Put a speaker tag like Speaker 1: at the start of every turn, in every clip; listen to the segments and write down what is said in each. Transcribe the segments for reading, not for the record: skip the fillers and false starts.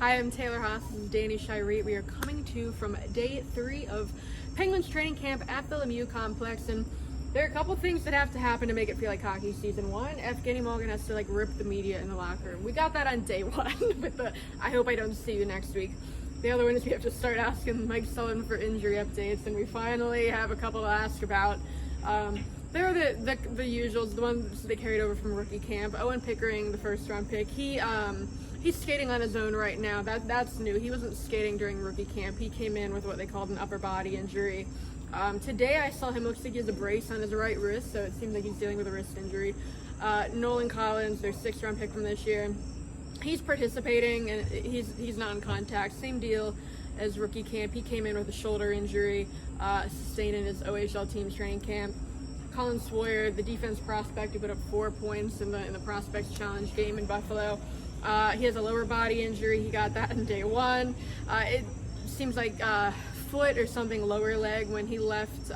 Speaker 1: Hi, I'm Taylor Haase. This is Danny Shirey. We are coming to you from day 3 of Penguins training camp at the Lemieux complex, and there are a couple things that have to happen to make it feel like hockey season. One, Evgeny Malkin has to rip the media in the locker room. We got that on day 1 with the "I hope I don't see you next week." The other one is we have to start asking Mike Sullivan for injury updates, and we finally have a couple to ask about. They're the usuals, the ones they carried over from rookie camp. Owen Pickering, the first-round pick, he's skating on his own right now. That's new. He wasn't skating during rookie camp. He came in with what they called an upper body injury. Today I saw him, looks like he has a brace on his right wrist, so it seems like he's dealing with a wrist injury. Nolan Collins, their 6th-round pick from this year, he's participating, and he's not in contact. Same deal as rookie camp. He came in with a shoulder injury, sustained in his OHL team's training camp. Colin Swoyer, the defense prospect who put up 4 points in the Prospects Challenge game in Buffalo, he has a lower body injury. He got that in day 1. It seems like foot or something, lower leg. When he left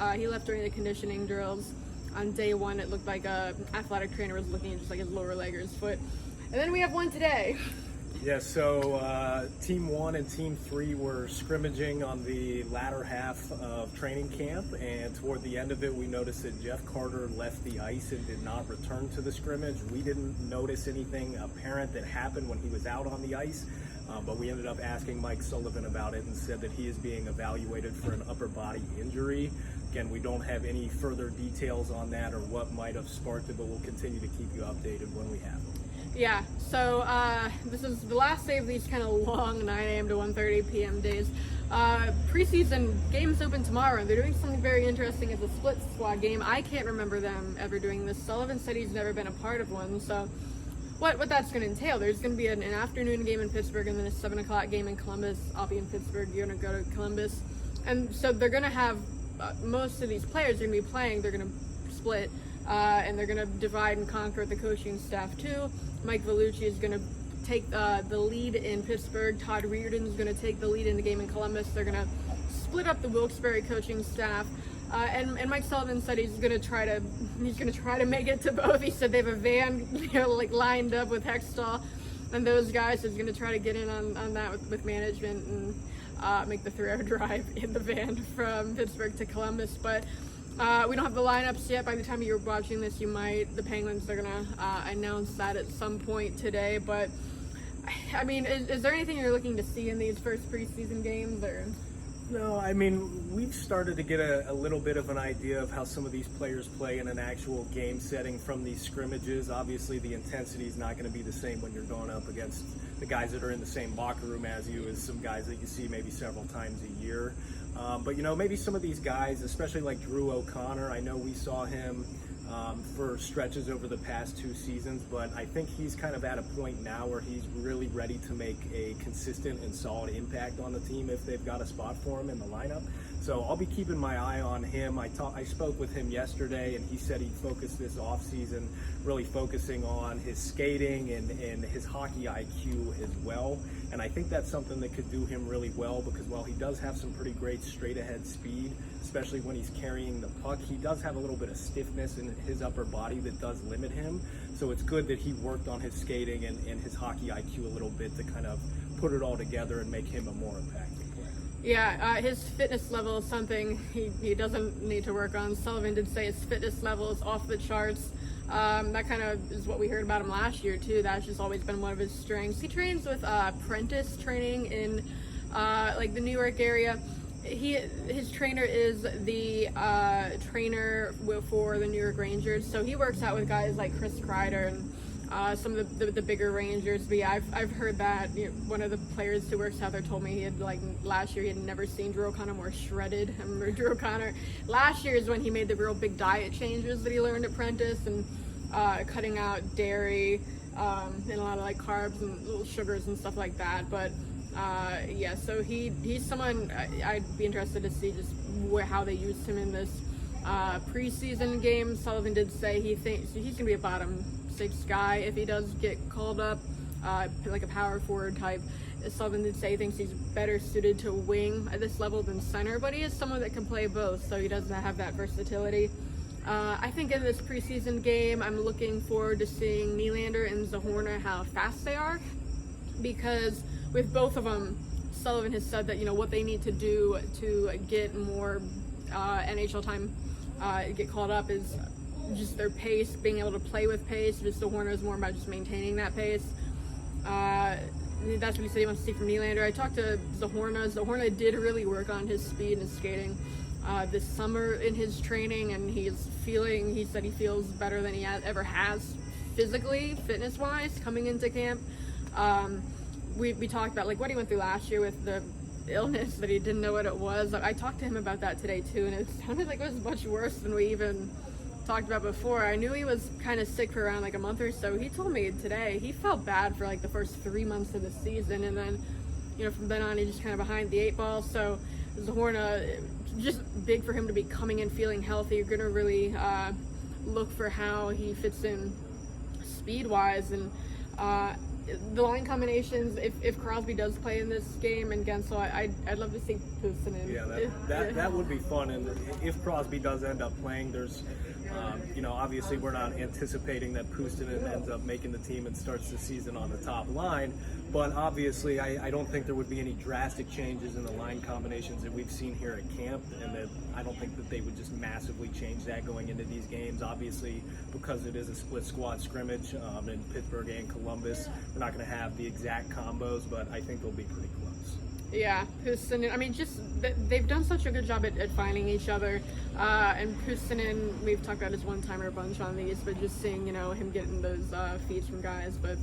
Speaker 1: during the conditioning drills on day 1. It looked like a athletic trainer was looking at just his lower leg or his foot. And then we have one today.
Speaker 2: Yeah, so Team 1 and Team 3 were scrimmaging on the latter half of training camp, and toward the end of it, we noticed that Jeff Carter left the ice and did not return to the scrimmage. We didn't notice anything apparent that happened when he was out on the ice, but we ended up asking Mike Sullivan about it and said that he is being evaluated for an upper body injury. Again, we don't have any further details on that or what might have sparked it, but we'll continue to keep you updated when we have them.
Speaker 1: Yeah, so this is the last day of these kind of long 9 a.m. to 1:30 p.m. days. Preseason games open tomorrow, and they're doing something very interesting. It's a split squad game. I can't remember them ever doing this. Sullivan said he's never been a part of one, so what that's going to entail. There's going to be an afternoon game in Pittsburgh and then a 7 o'clock game in Columbus. I'll be in Pittsburgh. You're going to go to Columbus. And so they're going to have most of these players are going to be playing. They're going to split, and they're going to divide and conquer with the coaching staff too. Mike Vellucci is going to take the lead in Pittsburgh. Todd Reardon is going to take the lead in the game in Columbus. They're going to split up the Wilkes-Barre coaching staff. And Mike Sullivan said he's going to try to make it to both. He said they have a van, lined up with Hextall and those guys. So he's going to try to get in on that with management and make the 3-hour drive in the van from Pittsburgh to Columbus. But we don't have the lineups yet. By the time you're watching this, the Penguins are going to announce that at some point today. But, I mean, is there anything you're looking to see in these first preseason games? Or?
Speaker 2: No, I mean, we've started to get a little bit of an idea of how some of these players play in an actual game setting from these scrimmages. Obviously, the intensity is not going to be the same when you're going up against the guys that are in the same locker room as you, as some guys that you see maybe several times a year. But, maybe some of these guys, especially like Drew O'Connor, I know we saw him for stretches over the past 2 seasons, but I think he's kind of at a point now where he's really ready to make a consistent and solid impact on the team if they've got a spot for him in the lineup. So I'll be keeping my eye on him. I spoke with him yesterday, and he said he'd focus this offseason really focusing on his skating and his hockey IQ as well. And I think that's something that could do him really well because while he does have some pretty great straight-ahead speed, especially when he's carrying the puck, he does have a little bit of stiffness in his upper body that does limit him. So it's good that he worked on his skating and his hockey IQ a little bit to kind of put it all together and make him a more impactful player.
Speaker 1: Yeah, his fitness level is something he doesn't need to work on. Sullivan did say his fitness level is off the charts. That kind of is what we heard about him last year too. That's just always been one of his strengths. He trains with Prentice training in the New York area. His trainer is the trainer for the New York Rangers, so he works out with guys like Chris Kreider and some of the bigger Rangers. But yeah, I've heard that one of the players who works out there told me he had last year he had never seen Drew O'Connor more shredded. I remember Drew O'Connor last year is when he made the real big diet changes that he learned at Prentice and cutting out dairy and a lot of carbs and little sugars and stuff like that. But yeah, so he's someone I'd be interested to see just how they used him in this preseason game. Sullivan did say he thinks he's going to be a bottom 6 guy if he does get called up, like a power forward type. Sullivan did say he thinks he's better suited to wing at this level than center, but he is someone that can play both, so he does have that versatility. I think in this preseason game, I'm looking forward to seeing Nylander and Zahorna how fast they are, because with both of them, Sullivan has said that, you know, what they need to do to get more NHL time, get called up is just their pace, being able to play with pace. Just the Horner is more about just maintaining that pace. That's what he said he wants to see from Nylander. I talked to Zahorna. Zahorna did really work on his speed and his skating this summer in his training, and he said he feels better than he ever has physically, fitness-wise, coming into camp. We talked about like what he went through last year with the illness that he didn't know what it was. I talked to him about that today too, and it sounded like it was much worse than we even talked about before. I knew he was kind of sick for around like a month or so. He told me today he felt bad for like the first 3 months of the season, and then, you know, from then on he's just kind of behind the 8 ball. So Zahorna, just big for him to be coming in feeling healthy. You're gonna really look for how he fits in speed wise, and the line combinations, if Crosby does play in this game and Gensel, I'd love to see Puustinen.
Speaker 2: Yeah, that would be fun. And if Crosby does end up playing, there's, you know, obviously we're not anticipating that Puustinen ends up making the team and starts the season on the top line. But obviously, I don't think there would be any drastic changes in the line combinations that we've seen here at camp, and that I don't think that they would just massively change that going into these games. Obviously, because it is a split squad scrimmage in Pittsburgh and Columbus, we're not going to have the exact combos, but I think they'll be pretty close.
Speaker 1: Yeah, Puustinen, I mean, just they've done such a good job at finding each other. And Puustinen, we've talked about his one-timer a bunch on these, but just seeing, you know, him getting those feeds from guys. But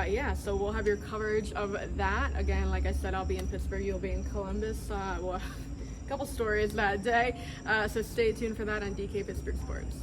Speaker 1: yeah, so we'll have your coverage of that. Again, like I said, I'll be in Pittsburgh, you'll be in Columbus. Well, a couple stories that day. So stay tuned for that on DK Pittsburgh Sports.